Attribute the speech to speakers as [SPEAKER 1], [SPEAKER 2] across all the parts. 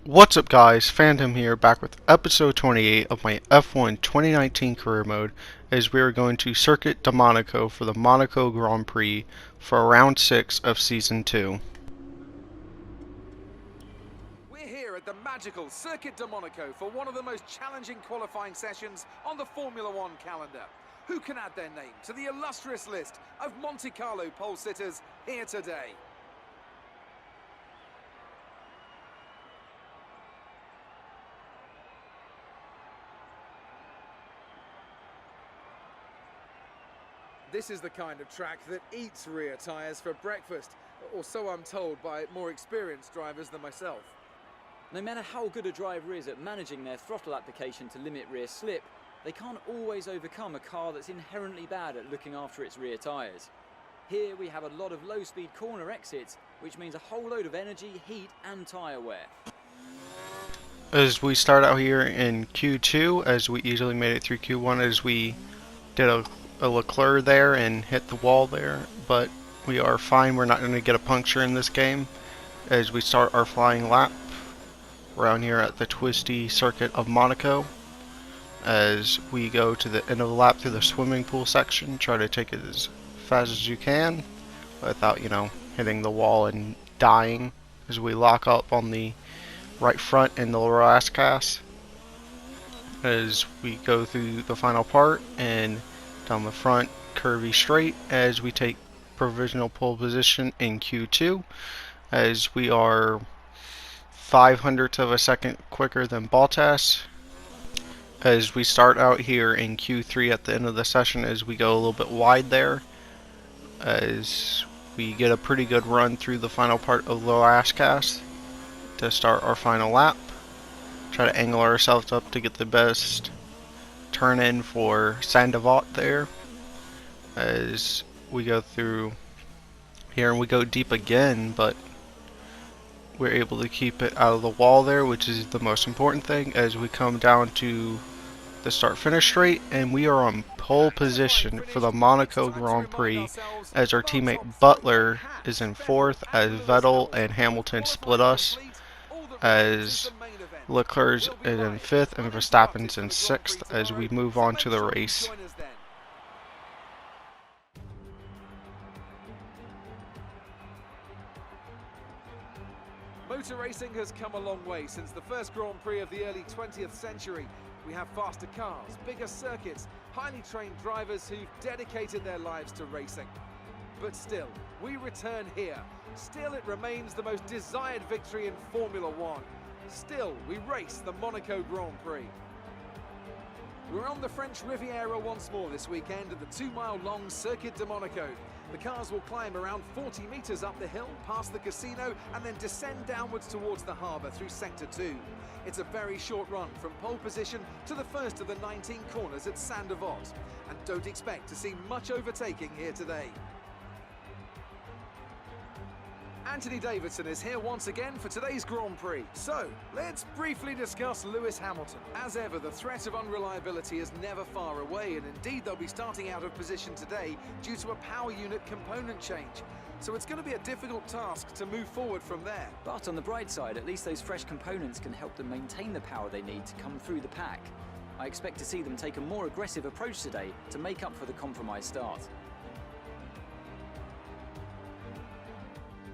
[SPEAKER 1] What's up guys, Phantom here, back with episode 28 of my F1 2019 career mode, as we are going to circuit de Monaco for the Monaco Grand Prix for round 6 of season 2.
[SPEAKER 2] We're here at the magical Circuit de Monaco for one of the most challenging qualifying sessions on the Formula One calendar. Who can add their name to the illustrious list of Monte Carlo pole sitters here today? This is the kind of track that eats rear tyres for breakfast, or so I'm told by more experienced drivers than myself.
[SPEAKER 3] No matter how good a driver is at managing their throttle application to limit rear slip, they can't always overcome a car that's inherently bad at looking after its rear tyres. Here we have a lot of low-speed corner exits, which means a whole load of energy, heat and tyre wear.
[SPEAKER 1] As we start out here in Q2, as we easily made it through Q1, as we did a Leclerc there and hit the wall there, but we are fine. We're not going to get a puncture in this game as we start our flying lap around here at the twisty circuit of Monaco. As we go to the end of the lap through the swimming pool section, try to take it as fast as you can without, hitting the wall and dying, as we lock up on the right front in the lower ass cast as we go through the final part and down the front curvy straight as we take provisional pole position in Q2, as we are 0.05 of a second quicker than Bottas. As we start out here in Q3 at the end of the session, as we go a little bit wide there, as we get a pretty good run through the final part of the last cast to start our final lap. Try to angle ourselves up to get the best turn in for Sandoval there, as we go through here and we go deep again, but we're able to keep it out of the wall there, which is the most important thing, as we come down to the start finish straight, and we are on pole position for the Monaco Grand Prix as our teammate Butler is in 4th, as Vettel and Hamilton split us, as Leclerc's is in 5th and Verstappen's in 6th, as we move on to the race.
[SPEAKER 2] Motor racing has come a long way since the first Grand Prix of the early 20th century. We have faster cars, bigger circuits, highly trained drivers who've dedicated their lives to racing. But still, we return here. Still, it remains the most desired victory in Formula One. Still, we race the Monaco Grand Prix. We're on the French Riviera once more this weekend at the 2-mile-long Circuit de Monaco. The cars will climb around 40 metres up the hill, past the casino, and then descend downwards towards the harbour through Sector 2. It's a very short run from pole position to the first of the 19 corners at Sandoval, and don't expect to see much overtaking here today. Anthony Davidson is here once again for today's Grand Prix. So, let's briefly discuss Lewis Hamilton. As ever, the threat of unreliability is never far away, and indeed they'll be starting out of position today due to a power unit component change. So it's going to be a difficult task to move forward from there.
[SPEAKER 3] But on the bright side, at least those fresh components can help them maintain the power they need to come through the pack. I expect to see them take a more aggressive approach today to make up for the compromised start.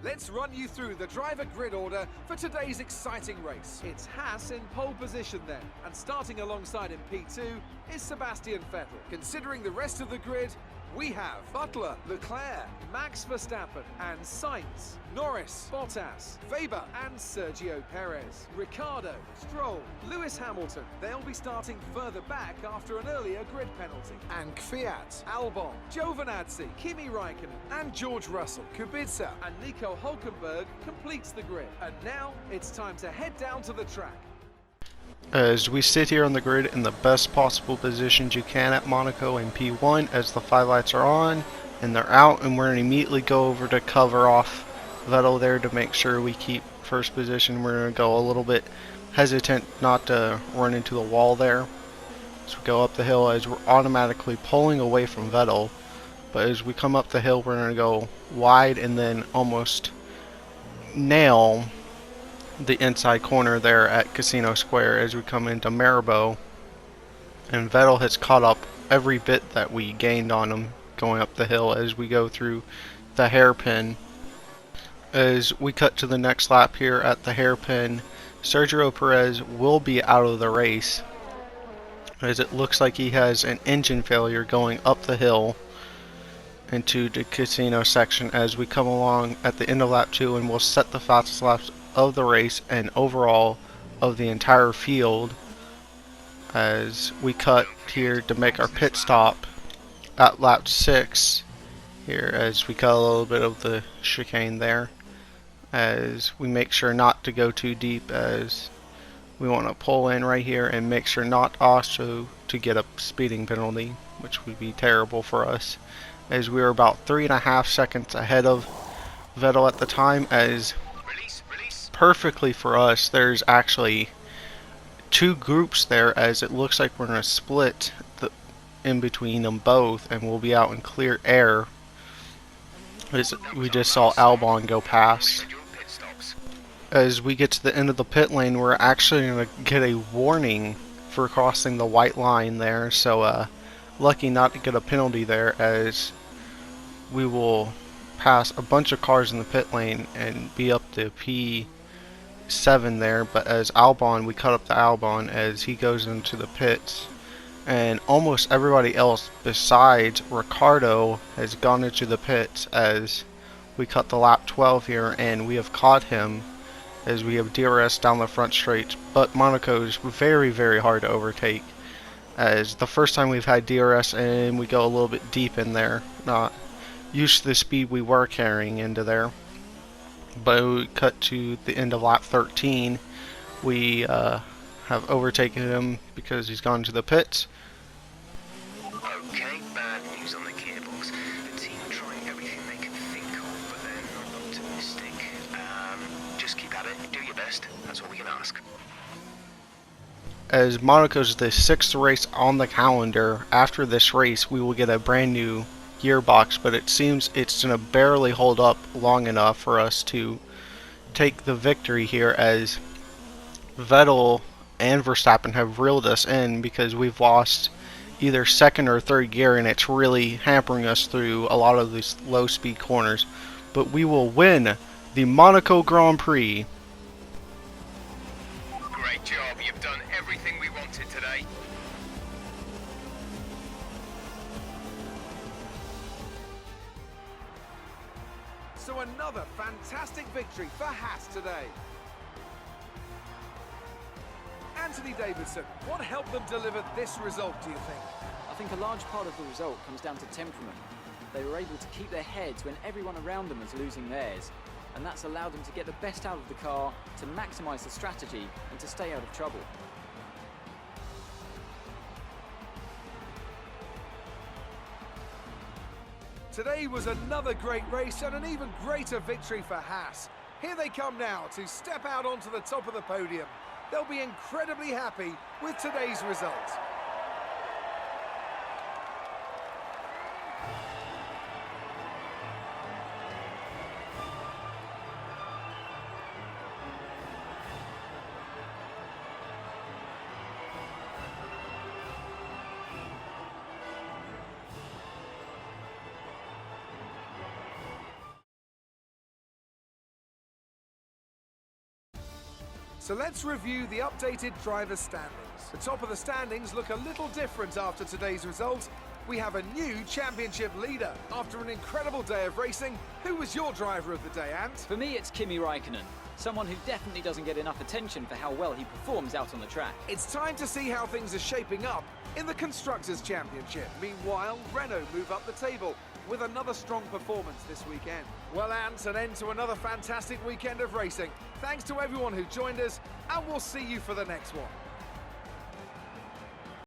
[SPEAKER 2] Let's run you through the driver grid order for today's exciting race. It's Haas in pole position then, and starting alongside in P2 is Sebastian Vettel. Considering the rest of the grid, we have Butler, Leclerc, Max Verstappen and Sainz, Norris, Bottas, Weber and Sergio Perez, Ricciardo, Stroll, Lewis Hamilton. They'll be starting further back after an earlier grid penalty. And Kvyat, Albon, Giovinazzi, Kimi Raikkonen and George Russell, Kubica and Nico Hülkenberg completes the grid. And now it's time to head down to the track.
[SPEAKER 1] As we sit here on the grid in the best possible positions you can at Monaco in P1, as the 5 lights are on and they're out, and we're going to immediately go over to cover off Vettel there to make sure we keep first position. We're going to go a little bit hesitant not to run into the wall there. So we go up the hill as we're automatically pulling away from Vettel, but as we come up the hill we're going to go wide and then almost nail the inside corner there at Casino Square as we come into Maribor, and Vettel has caught up every bit that we gained on him going up the hill as we go through the hairpin. As we cut to the next lap here at the hairpin, Sergio Perez will be out of the race as it looks like he has an engine failure going up the hill into the casino section as we come along at the end of lap 2, and we'll set the fastest laps of the race and overall of the entire field as we cut here to make our pit stop at lap 6 here as we cut a little bit of the chicane there as we make sure not to go too deep as we want to pull in right here and make sure not also to get a speeding penalty, which would be terrible for us, as we were about 3.5 seconds ahead of Vettel at the time. As perfectly for us, there's actually 2 groups there as it looks like we're going to split in between them both and we'll be out in clear air as we just saw Albon go past. As we get to the end of the pit lane, we're actually going to get a warning for crossing the white line there, so lucky not to get a penalty there as we will pass a bunch of cars in the pit lane and be up to P7 there. But as Albon, we cut up to Albon as he goes into the pits, and almost everybody else besides Ricardo has gone into the pits as we cut the lap 12 here, and we have caught him as we have DRS down the front straight. But Monaco is very, very hard to overtake, as the first time we've had DRS and we go a little bit deep in there, not used to the speed we were carrying into there. But we cut to the end of lap 13, we have overtaken him because he's gone to the pits.
[SPEAKER 4] Okay, bad news on the gearbox. The team are trying everything they can think of, but they're not optimistic. Just keep at it, do your best, that's all we can ask.
[SPEAKER 1] As Monaco's the 6th race on the calendar, after this race we will get a brand new gearbox, but it seems it's going to barely hold up long enough for us to take the victory here, as Vettel and Verstappen have reeled us in because we've lost either 2nd or 3rd gear, and it's really hampering us through a lot of these low speed corners. But we will win the Monaco Grand Prix.
[SPEAKER 4] Great job, you've done everything we wanted today.
[SPEAKER 2] So another fantastic victory for Haas today. Anthony Davidson, what helped them deliver this result, do you think?
[SPEAKER 3] I think a large part of the result comes down to temperament. They were able to keep their heads when everyone around them was losing theirs, and that's allowed them to get the best out of the car, to maximise the strategy and to stay out of trouble.
[SPEAKER 2] Today was another great race and an even greater victory for Haas. Here they come now to step out onto the top of the podium. They'll be incredibly happy with today's result. So let's review the updated driver's standings. The top of the standings look a little different after today's result. We have a new championship leader. After an incredible day of racing, who was your driver of the day, Ant?
[SPEAKER 3] For me, it's Kimi Raikkonen, someone who definitely doesn't get enough attention for how well he performs out on the track.
[SPEAKER 2] It's time to see how things are shaping up in the Constructors' Championship. Meanwhile, Renault move up the table with another strong performance this weekend. Well, Ant, an end to another fantastic weekend of racing. Thanks to everyone who joined us, and we'll see you for the next one.